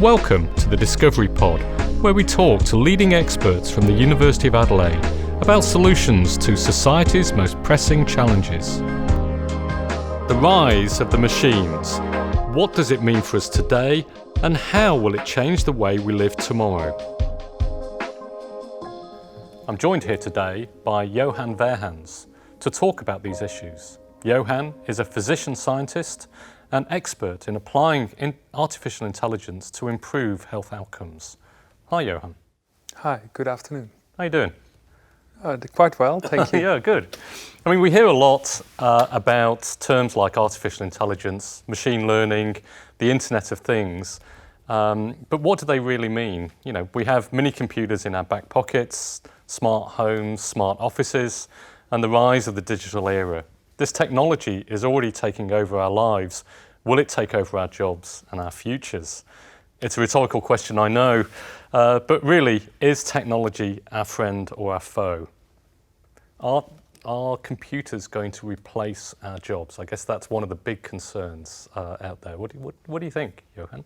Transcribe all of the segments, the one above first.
Welcome to the Discovery Pod, where we talk to leading experts from the University of Adelaide about solutions to society's most pressing challenges. The rise of the machines. What does it mean for us today, and how will it change the way we live tomorrow? I'm joined here today by Johan Verhans to talk about these issues. Johan is a physician scientist and expert in applying artificial intelligence to improve health outcomes. Hi, Johan. Hi, good afternoon. How are you doing? Quite well, thank you. Yeah, good. I mean, we hear a lot about terms like artificial intelligence, machine learning, the Internet of Things, but what do they really mean? You know, we have mini computers in our back pockets, smart homes, smart offices, and the rise of the digital era. This technology is already taking over our lives. Will it take over our jobs and our futures? It's a rhetorical question, I know, but really, is technology our friend or our foe? Are computers going to replace our jobs? I guess that's one of the big concerns out there. What do you think, Johan?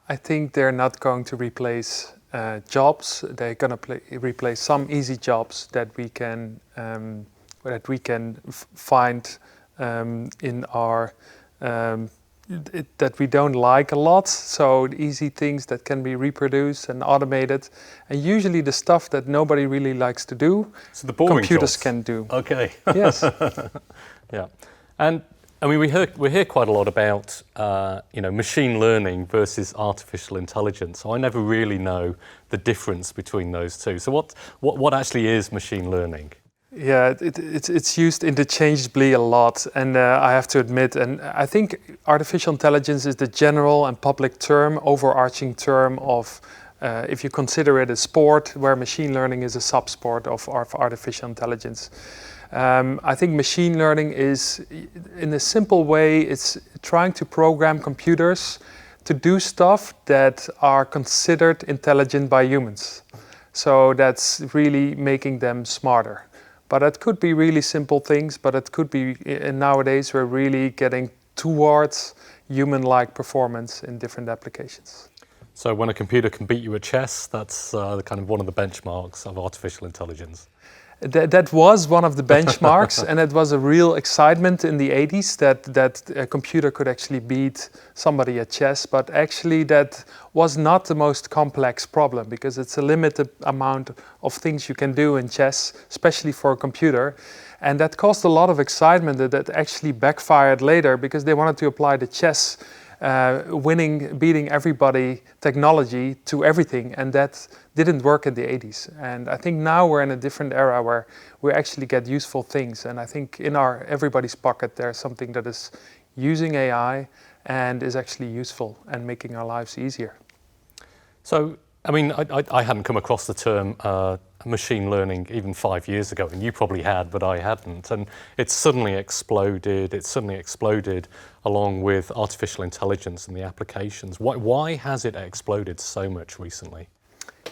I think they're not going to replace jobs. They're going to replace some easy jobs that we can find in our that we don't like a lot. So easy things that can be reproduced and automated, and usually the stuff that nobody really likes to do, so the boring computers jobs can do. Okay. Yes. Yeah, and I mean we hear quite a lot about machine learning versus artificial intelligence. So I never really know the difference between those two. So what actually is machine learning? Yeah, it's used interchangeably a lot, and I have to admit, and I think artificial intelligence is the general and public term, overarching term of, if you consider it a sport, where machine learning is a sub-sport of artificial intelligence. I think machine learning is, in a simple way, it's trying to program computers to do stuff that are considered intelligent by humans. So that's really making them smarter. But it could be really simple things, but it could be, nowadays we're really getting towards human-like performance in different applications. So when a computer can beat you at chess, that's kind of one of the benchmarks of artificial intelligence. That was one of the benchmarks, and it was a real excitement in the 80s that a computer could actually beat somebody at chess, but actually that was not the most complex problem, because it's a limited amount of things you can do in chess, especially for a computer, and that caused a lot of excitement that actually backfired later, because they wanted to apply the chess beating everybody technology to everything, and that didn't work in the 80s. And I think now we're in a different era where we actually get useful things, and I think in everybody's pocket there's something that is using AI and is actually useful and making our lives easier. So, I mean, I hadn't come across the term machine learning even 5 years ago, and you probably had, but I hadn't. And it's suddenly exploded. It's suddenly exploded along with artificial intelligence and the applications. Why has it exploded so much recently?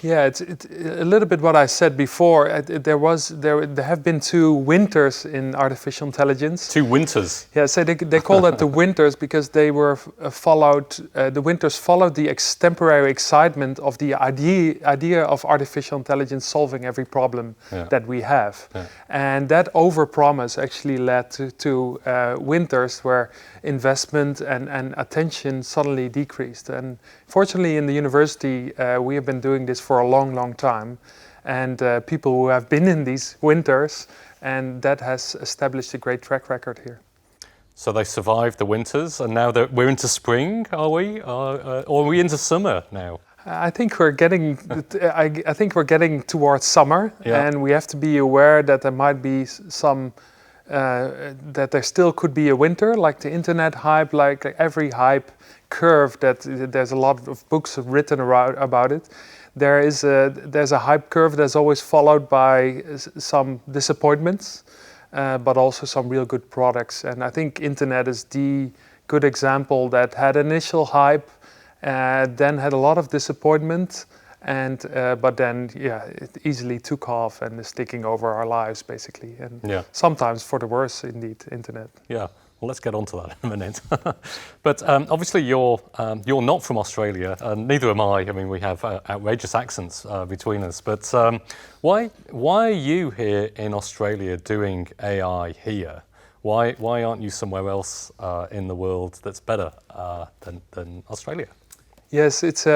Yeah, it's a little bit what I said before. There have been two winters in artificial intelligence. Two winters? Yeah, so they call that the winters because they were followed. The winters followed the temporary excitement of the idea of artificial intelligence solving every problem that we have, and that overpromise actually led to winters where investment and attention suddenly decreased. And fortunately, in the university, we have been doing this for a long time, and people who have been in these winters, and that has established a great track record here. So they survived the winters, and now we're into spring, are we? Or are we into summer now? I think we're getting. I think we're getting towards summer, and we have to be aware that there might be some. That there still could be a winter, like the internet hype, like every hype curve. That there's a lot of books written about it. There's a hype curve that's always followed by some disappointments, but also some real good products. And I think internet is the good example that had initial hype, then had a lot of disappointment, and but then it easily took off and is taking over our lives basically. And sometimes for the worse, indeed, internet. Yeah. Well, let's get on to that in a minute. But obviously, you're not from Australia, and neither am I. I mean, we have outrageous accents between us. But why are you here in Australia doing AI here? Why aren't you somewhere else in the world that's better than Australia? Yes, it's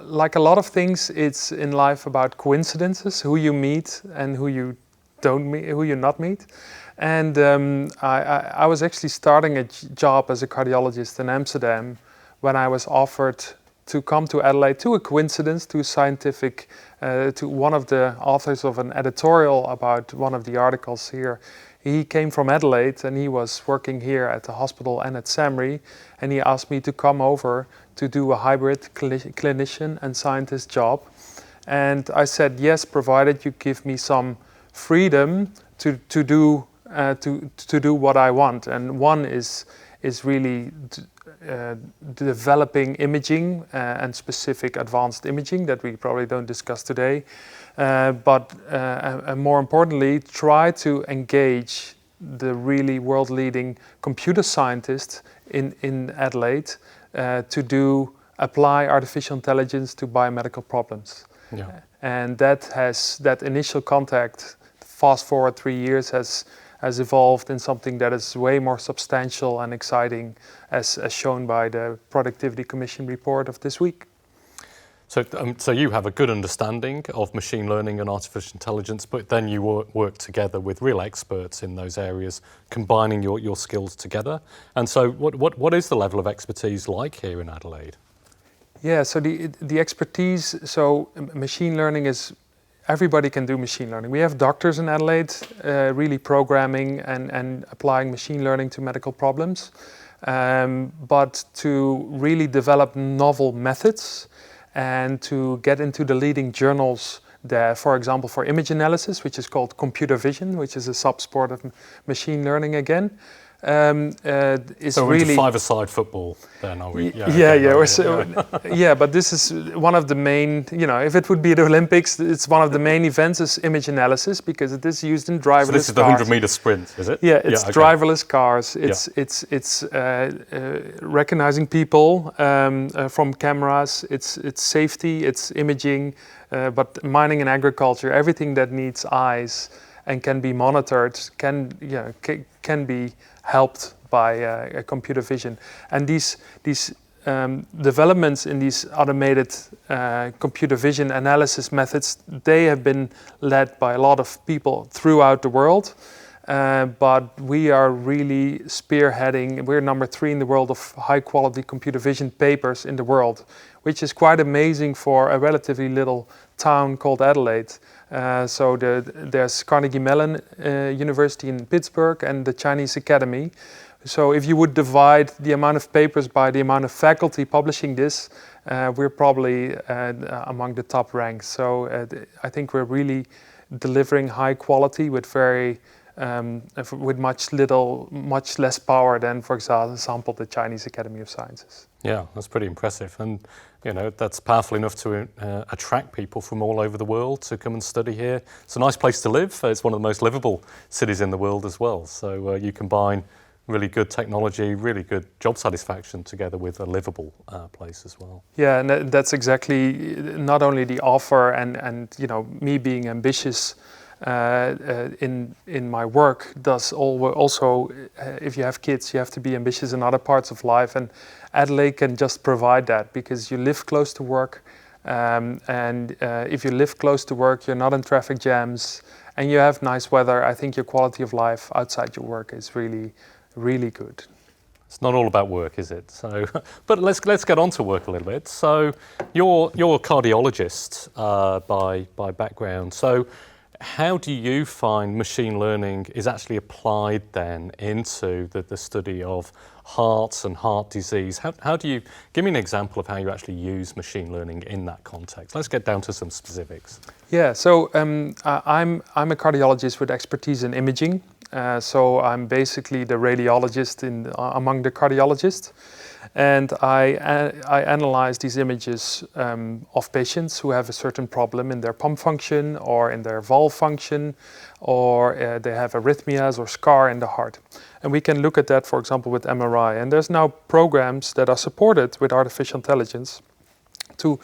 like a lot of things. It's in life about coincidences, who you meet and who you don't meet, who you not meet. And I was actually starting a job as a cardiologist in Amsterdam when I was offered to come to Adelaide, to a coincidence, to scientific, to one of the authors of an editorial about one of the articles here. He came from Adelaide and he was working here at the hospital and at SAMRI, and he asked me to come over to do a hybrid clinician and scientist job. And I said yes, provided you give me some freedom to do what I want. And one is really developing imaging and specific advanced imaging that we probably don't discuss today. But more importantly, try to engage the really world-leading computer scientists in Adelaide to apply artificial intelligence to biomedical problems. Yeah. And that initial contact, fast forward 3 years, has evolved in something that is way more substantial and exciting, as shown by the Productivity Commission report of this week. So you have a good understanding of machine learning and artificial intelligence, but then you work together with real experts in those areas, combining your skills together. And so what is the level of expertise like here in Adelaide? Yeah, so the expertise, so machine learning is, everybody can do machine learning. We have doctors in Adelaide really programming and applying machine learning to medical problems. But to really develop novel methods and to get into the leading journals there, for example, for image analysis, which is called computer vision, which is a subsport of machine learning again, is so we're really... into five-a-side football then, are we? Yeah, but this is one of the main, if it would be the Olympics, it's one of the main events is image analysis, because it is used in driverless cars. So this is the 100-meter sprint, is it? Yeah, it's driverless cars. It's recognizing people from cameras. It's safety. It's imaging. But mining and agriculture, everything that needs eyes and can be monitored can be helped by computer vision. And these developments in these automated computer vision analysis methods, they have been led by a lot of people throughout the world. But we are really spearheading. We're number 3 in the world of high quality computer vision papers in the world, which is quite amazing for a relatively little town called Adelaide. So there's Carnegie Mellon University in Pittsburgh and the Chinese Academy. So if you would divide the amount of papers by the amount of faculty publishing this, we're probably among the top ranks. So I think we're really delivering high quality with with much less power than, for example, the Chinese Academy of Sciences. Yeah, that's pretty impressive, and that's powerful enough to attract people from all over the world to come and study here. It's a nice place to live. It's one of the most livable cities in the world as well. So you combine really good technology, really good job satisfaction together with a livable place as well. Yeah, and that's exactly not only the offer and me being ambitious in my work does also if you have kids, you have to be ambitious in other parts of life, and Adelaide can just provide that because you live close to work, and if you live close to work, you're not in traffic jams, and you have nice weather. I think your quality of life outside your work is really, really good. It's not all about work, is it? So, but let's get on to work a little bit. So, you're a cardiologist by background. So, how do you find machine learning is actually applied then into the study of hearts and heart disease? How do you give me an example of how you actually use machine learning in that context? Let's get down to some specifics. Yeah, so I'm a cardiologist with expertise in imaging. So I'm basically the radiologist among the cardiologists. and I analyze these images of patients who have a certain problem in their pump function or in their valve function, or they have arrhythmias or scar in the heart. And we can look at that, for example, with MRI. And there's now programs that are supported with artificial intelligence. To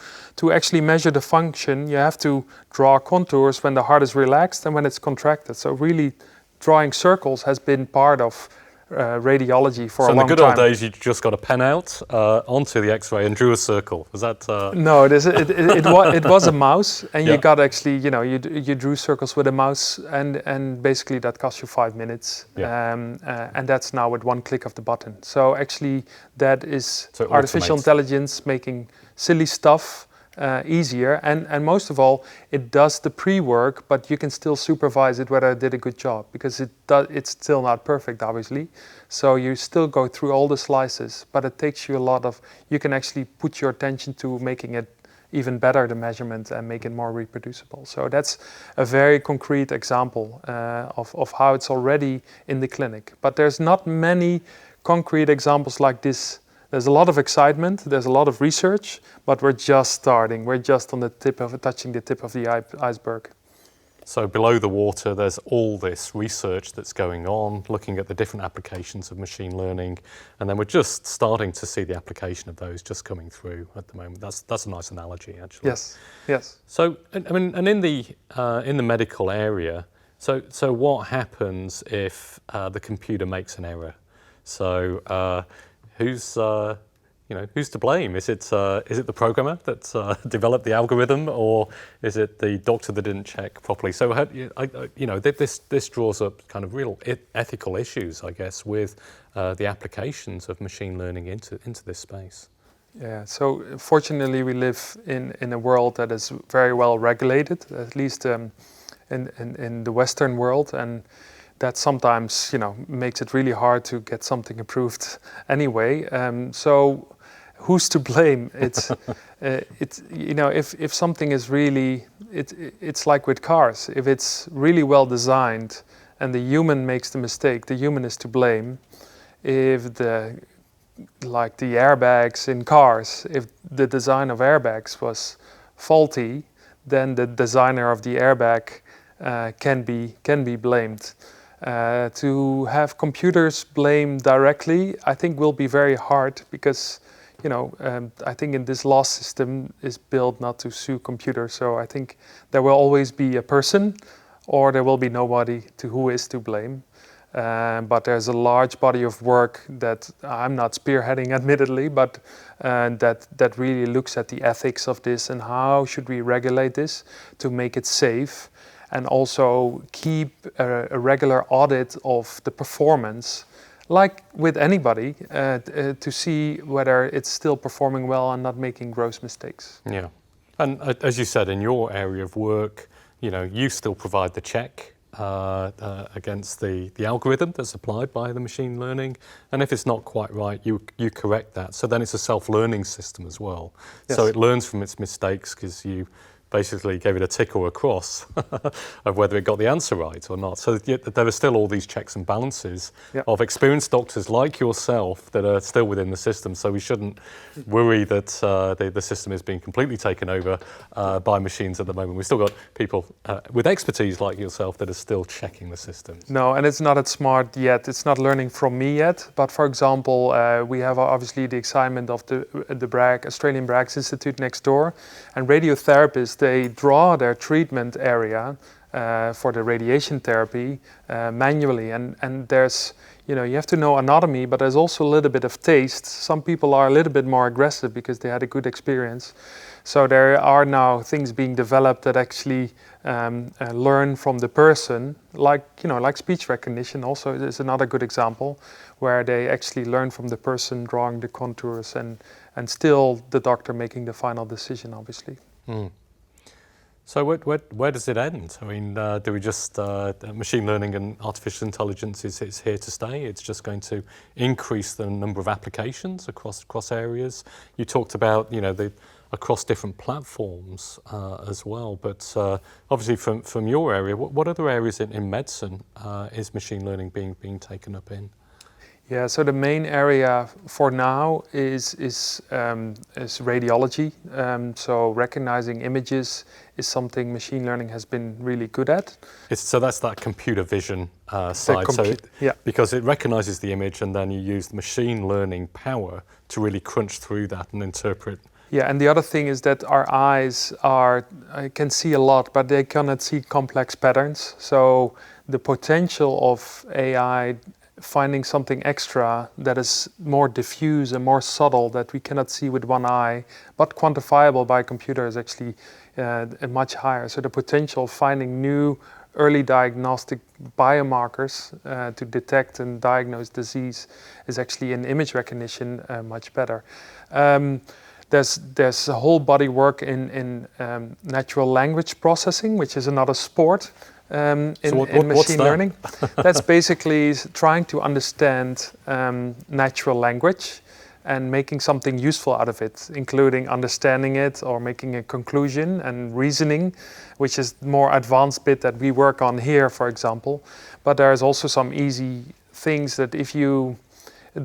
actually measure the function, you have to draw contours when the heart is relaxed and when it's contracted. So really, drawing circles has been part of radiology for a long time. So in the good old days, you just got a pen out onto the X-ray and drew a circle. Was that? No, it was a mouse, and Yeah. you got actually, you drew circles with a mouse, and basically that cost you 5 minutes, Yeah. and that's now with one click of the button. So actually, that is So it artificial automates. intelligence making silly stuff easier, and most of all, it does the pre-work, but you can still supervise it whether it did a good job, because it's still not perfect, obviously. So you still go through all the slices, but it takes you you can actually put your attention to making it even better, the measurement, and make it more reproducible. So that's a very concrete example of how it's already in the clinic. But there's not many concrete examples like this. There's a lot of excitement, there's a lot of research, but we're just starting. We're just on the touching the tip of the iceberg. So below the water, there's all this research that's going on, looking at the different applications of machine learning, and then we're just starting to see the application of those just coming through at the moment. That's a nice analogy, actually. Yes, yes. So, I mean, and in the medical area, so what happens if the computer makes an error? So, who's to blame? Is it the programmer that developed the algorithm, or is it the doctor that didn't check properly? So this draws up kind of real ethical issues, I guess, with the applications of machine learning into this space. Yeah. So fortunately, we live in a world that is very well regulated, at least in the Western world, and that sometimes makes it really hard to get something approved anyway. So who's to blame? It's if something is really it's like with cars. If it's really well designed and the human makes the mistake, the human is to blame. If the airbags in cars, if the design of airbags was faulty, then the designer of the airbag can be blamed. To have computers blamed directly, I think will be very hard, because I think in this law system is built not to sue computers. So I think there will always be a person, or there will be nobody who is to blame. But there's a large body of work that I'm not spearheading, admittedly, but that really looks at the ethics of this and how should we regulate this to make it safe, and also keep a regular audit of the performance, like with anybody, to see whether it's still performing well and not making gross mistakes. Yeah, and as you said, in your area of work, you still provide the check against the algorithm that's applied by the machine learning, and if it's not quite right, you correct that. So then it's a self-learning system as well. Yes. So it learns from its mistakes, because you basically gave it a tick or a cross of whether it got the answer right or not. So there are still all these checks and balances of experienced doctors like yourself that are still within the system. So we shouldn't worry that the system is being completely taken over by machines at the moment. We've still got people with expertise like yourself that are still checking the systems. No, and it's not as smart yet. It's not learning from me yet. But for example, we have obviously the excitement of the Bragg, Australian Bragg's Institute next door, and radiotherapists, they draw their treatment area for the radiation therapy manually, and there's you have to know anatomy, but there's also a little bit of taste. Some people are a little bit more aggressive because they had a good experience. So there are now things being developed that actually learn from the person, like speech recognition also is another good example, where they actually learn from the person drawing the contours, and still the doctor making the final decision, obviously. Mm. So where does it end? I mean, do we just, machine learning and artificial intelligence is here to stay? It's just going to increase the number of applications across areas. You talked about, across different platforms as well, but obviously from your area, what other areas in medicine is machine learning being taken up in? Yeah, so the main area for now is radiology. So recognizing images is something machine learning has been really good at. So that's that computer vision side. Yeah. Because it recognizes the image and then you use the machine learning power to really crunch through that and interpret. Yeah, and the other thing is that our eyes can see a lot, but they cannot see complex patterns. So the potential of AI finding something extra that is more diffuse and more subtle that we cannot see with one eye, but quantifiable by a computer is actually much higher. So the potential of finding new early diagnostic biomarkers to detect and diagnose disease is actually in image recognition much better. There's a whole body work in natural language processing, which is another sport in machine learning. That's basically trying to understand natural language and making something useful out of it, including understanding it or making a conclusion and reasoning, which is the more advanced bit that we work on here, for example. But there's also some easy things that if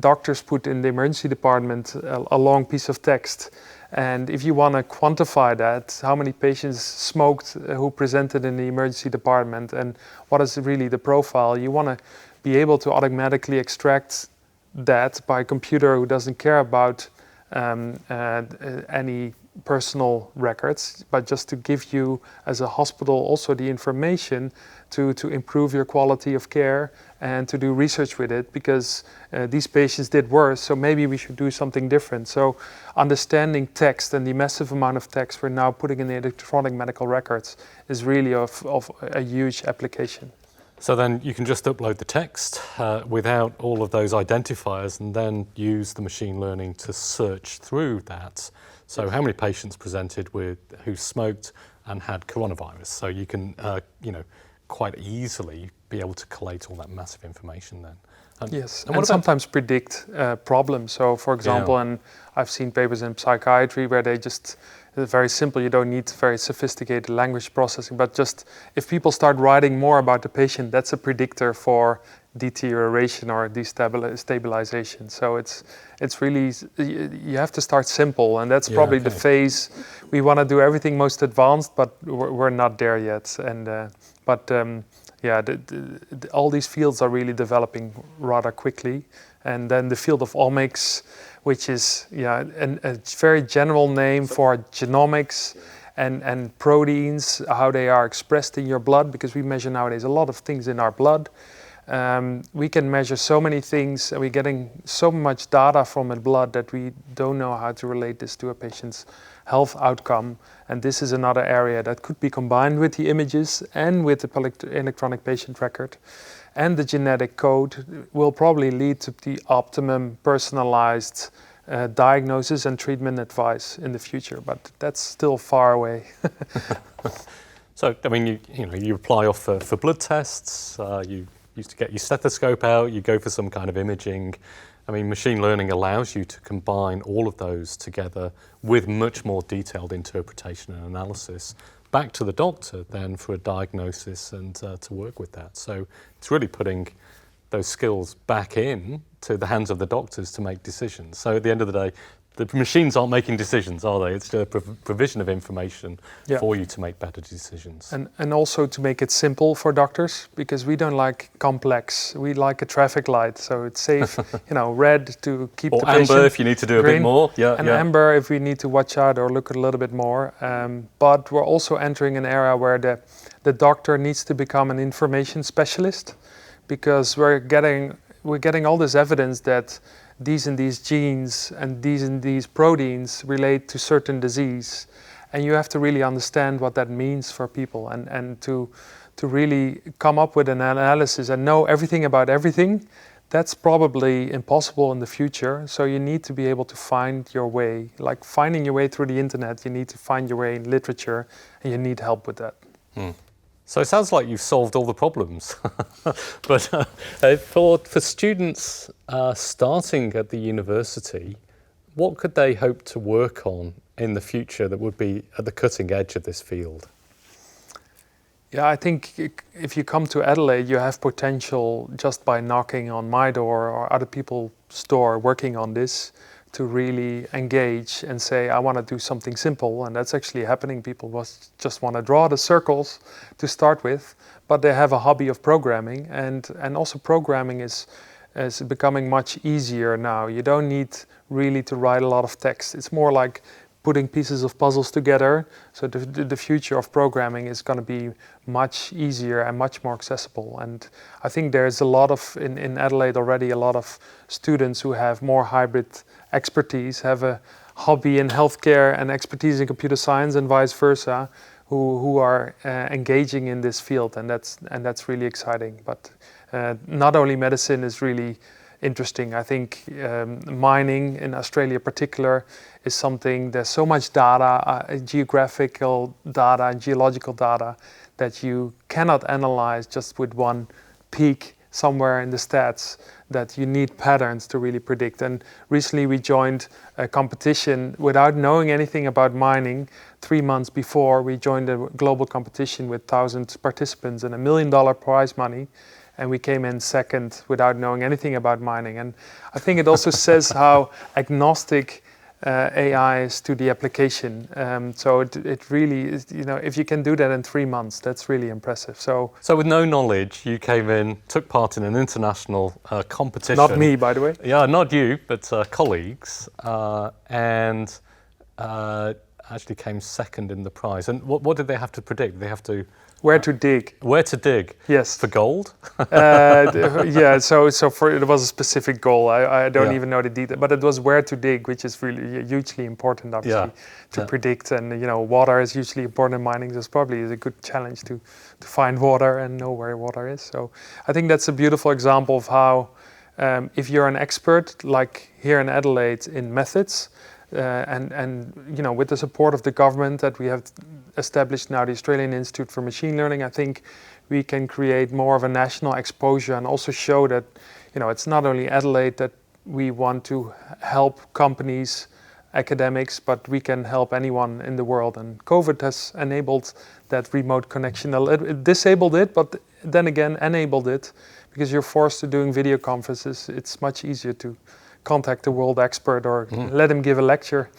doctors put in the emergency department a long piece of text, and if you want to quantify that, how many patients smoked who presented in the emergency department and what is really the profile, you want to be able to automatically extract that by a computer who doesn't care about any personal records, but just to give you as a hospital also the information to improve your quality of care and to do research with it, because these patients did worse, so maybe we should do something different. So understanding text and the massive amount of text we're now putting in the electronic medical records is really of a huge application. So then you can just upload the text without all of those identifiers and then use the machine learning to search through that. So how many patients presented who smoked and had coronavirus? So you can, quite easily be able to collate all that massive information then. Yes, and sometimes predict problems. So for example, and I've seen papers in psychiatry where it's very simple, you don't need very sophisticated language processing, but just if people start writing more about the patient, that's a predictor for deterioration or destabilization. So it's really, you have to start simple, and that's probably the phase. We want to do everything most advanced, but we're not there yet. And all these fields are really developing rather quickly. And then the field of omics, which is a very general name for genomics and proteins, how they are expressed in your blood, because we measure nowadays a lot of things in our blood. We can measure so many things, and we're getting so much data from the blood that we don't know how to relate this to a patient's health outcome. And this is another area that could be combined with the images and with the electronic patient record. And the genetic code will probably lead to the optimum personalized diagnosis and treatment advice in the future, but that's still far away. So, I mean, you apply off for blood tests, you used to get your stethoscope out, you go for some kind of imaging. I mean, machine learning allows you to combine all of those together with much more detailed interpretation and analysis back to the doctor then for a diagnosis and to work with that. So it's really putting those skills back in to the hands of the doctors to make decisions. So at the end of the day, the machines aren't making decisions, are they? It's the provision of information for you to make better decisions. And also to make it simple for doctors, because we don't like complex. We like a traffic light, so it's safe, red to keep the patient. Or amber if you need to do green, a bit more. Amber if we need to watch out or look a little bit more. But we're also entering an era where the doctor needs to become an information specialist, because we're getting all this evidence that these and these genes and these proteins relate to certain disease, and you have to really understand what that means for people and to really come up with an analysis and know everything about everything. That's probably impossible in the future. So you need to be able to find your way, like finding your way through the internet. You need to find your way in literature, and you need help with that. So it sounds like you've solved all the problems. But for students starting at the university, what could they hope to work on in the future that would be at the cutting edge of this field? Yeah, I think if you come to Adelaide, you have potential just by knocking on my door or other people's door working on this to really engage and say, I want to do something simple. And that's actually happening. People just want to draw the circles to start with, but they have a hobby of programming. And also programming is becoming much easier now. You don't need really to write a lot of text. It's more like putting pieces of puzzles together. So the future of programming is going to be much easier and much more accessible. And I think there's a lot of, in Adelaide already, a lot of students who have more hybrid expertise, have a hobby in healthcare and expertise in computer science and vice versa, who are engaging in this field, and that's really exciting. But not only medicine is really interesting. I think mining in Australia in particular is something, there's so much data, geographical data and geological data that you cannot analyze just with one peak somewhere in the stats, that you need patterns to really predict. And recently we joined a competition without knowing anything about mining. 3 months before, we joined a global competition with 1,000 participants and $1 million prize money. And we came in second without knowing anything about mining. And I think it also says how agnostic AI is to the application. So it really is, if you can do that in 3 months, that's really impressive. So with no knowledge, you came in, took part in an international competition. Not me, by the way. Yeah, not you, but colleagues, and actually came second in the prize. And what did they have to predict? They have to... Where to dig. Where to dig? Yes. For gold? Yeah, so it was a specific goal. I don't even know the detail, but it was where to dig, which is really hugely important, obviously, to predict. And water is usually important in mining. So it's probably a good challenge to find water and know where water is. So I think that's a beautiful example of how, if you're an expert, like here in Adelaide, in methods, and with the support of the government that we have established now, the Australian Institute for Machine Learning, I think we can create more of a national exposure and also show that it's not only Adelaide that we want to help companies, academics, but we can help anyone in the world. And COVID has enabled that remote connection. It disabled it, but then again enabled it, because you're forced to doing video conferences. It's much easier to contact a world expert or let him give a lecture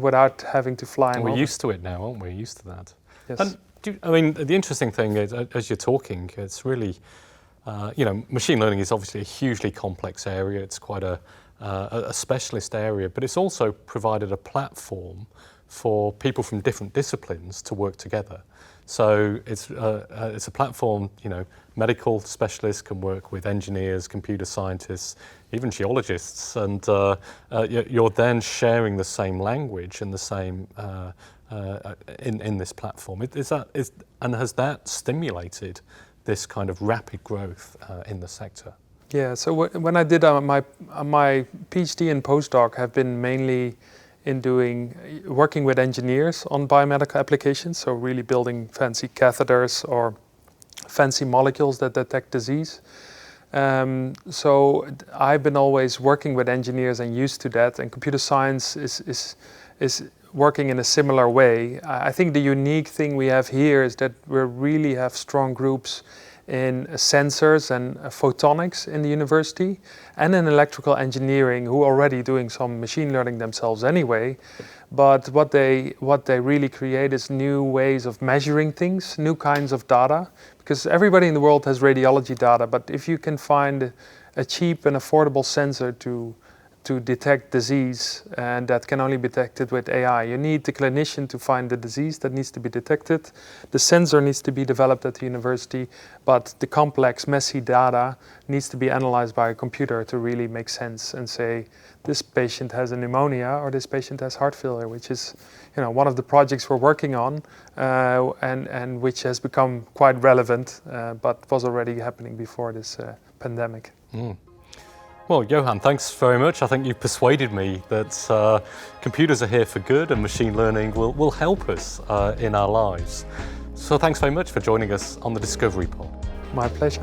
without having to fly. And we're used to it now, aren't we? Used to that. Yes. And the interesting thing is, as you're talking, it's really, machine learning is obviously a hugely complex area. It's quite a specialist area, but it's also provided a platform for people from different disciplines to work together. So it's a platform, medical specialists can work with engineers, computer scientists, even geologists, and you're then sharing the same language and the same in this platform. And has that stimulated this kind of rapid growth in the sector? Yeah, so when I did my PhD and postdoc have been mainly in working with engineers on biomedical applications, so really building fancy catheters or fancy molecules that detect disease. So I've been always working with engineers and used to that, and computer science is working in a similar way. I think the unique thing we have here is that we really have strong groups in sensors and photonics in the university, and in electrical engineering, who are already doing some machine learning themselves anyway. But what they really create is new ways of measuring things, new kinds of data, because everybody in the world has radiology data, but if you can find a cheap and affordable sensor to detect disease, and that can only be detected with AI. You need the clinician to find the disease that needs to be detected. The sensor needs to be developed at the university, but the complex, messy data needs to be analyzed by a computer to really make sense and say, this patient has a pneumonia or this patient has heart failure, which is one of the projects we're working on, and which has become quite relevant, but was already happening before this pandemic. Well, Johan, thanks very much. I think you've persuaded me that computers are here for good and machine learning will help us in our lives. So thanks very much for joining us on the Discovery Pod. My pleasure.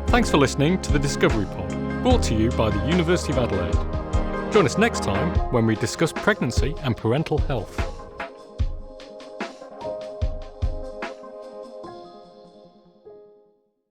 Thanks for listening to the Discovery Pod, brought to you by the University of Adelaide. Join us next time when we discuss pregnancy and parental health.